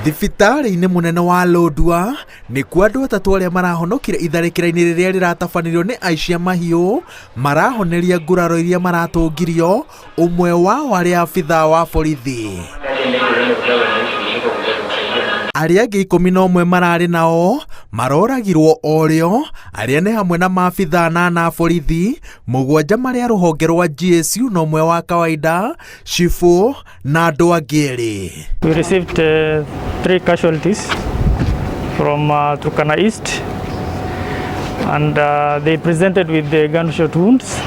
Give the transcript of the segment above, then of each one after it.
Thibitarĩ-inĩ mũnene wa Lodwar nĩkuo andũ atatũ arĩa marahonokire itharĩkĩra-inĩ rĩrĩa rĩratabanĩrio nĩ aici a mahiũ marahoneria nguraro iria maratũngirio, ũmwe wao arĩ abithaa wa borithi. Arĩa angĩ 11 mararĩ nao maroragirwo orĩo, arĩa nĩ hamwe na maabithaa 8 a borithi, 7 marĩ a rũhonge rwa GSU na ũmwe wa kawaida, cibũ na andũ angĩ erĩ. We received 3 casualties from Turkana East, and they presented with the gunshot wounds.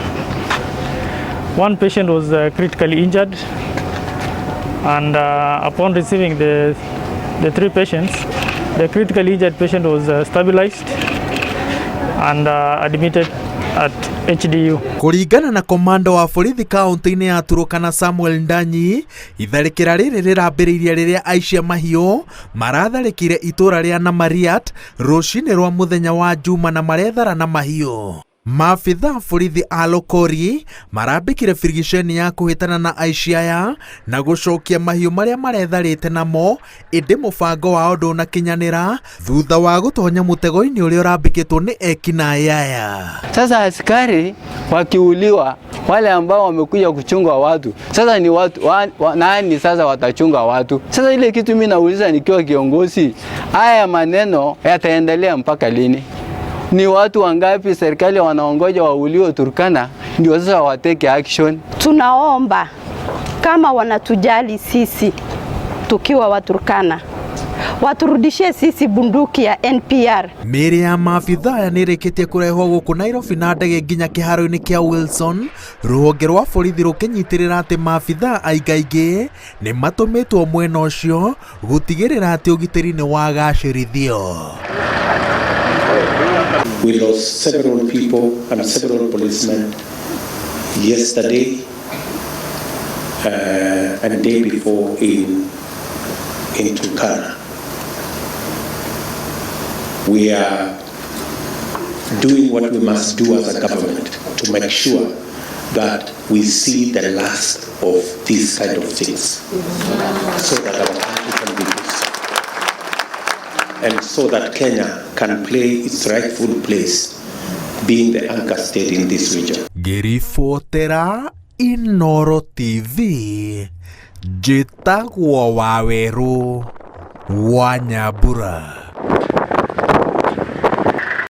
One patient was critically injured, and upon receiving the 3 patients, the critically injured patient was stabilized and admitted at HDU. Kũringana na komando wa borithi kaunti-inĩ ya Turkana Samuel Ndanyi, itharĩkĩra rĩrĩ rĩrambĩrĩirie rĩrĩa aici a mahiũ maratharĩkĩire itũra rĩa Namariat rũcinĩ rwa mũthenya wa Juma na marethara na mahiũ. Maabithaa borithi a Lokori marambĩkire birigiceni ya kũhĩtana na aici aya na gũcokia mahiũ marĩa maretharĩte namo, ĩndĩ mũbango wao ndũnakinyanĩra thutha wa gũtonya mũtego-inĩ ũrĩa ũrambĩkĩtwo nĩ ekinaĩ aya. Sasa askari wakiuliwa, wale ambao wamekuja kuchunga watu, sasa ni watu nani sasa watachunga watu? Sasa ile kitu mimi nauliza nikiwa kiongozi, haya maneno yataendelea mpaka lini? Ni watu wangapi serikali wanaongoja wauliwe Turkana ndio sasa wateke action? Tunaomba kama wanatujali sisi tukiwa wa Turkana, waturudishie sisi bunduki ya NPR. Mĩĩrĩ ya maabithaa aya nĩrĩkĩtie kũrehwo gũkũ Nairobi na ndege nginya kĩharo-inĩ kĩa Wilson, rũhonge rwa borithi rũkĩnyitĩrĩra atĩ maabithaa aingaingĩ nĩ matũmĩtwo mwena ũcio gũtigĩrĩra atĩ ũgitĩri nĩ wagacĩrithio. We lost several people and several policemen yesterday and day before in Turkana. We are doing what we must do as a government to make sure that we see the last of these kind of things, so that our country can be peaceful, and so that Kenya can play its rightful place, being the anchor state in this region. Ngĩribotera Inooro TV, njĩtagwo Waweru wa Nyambura.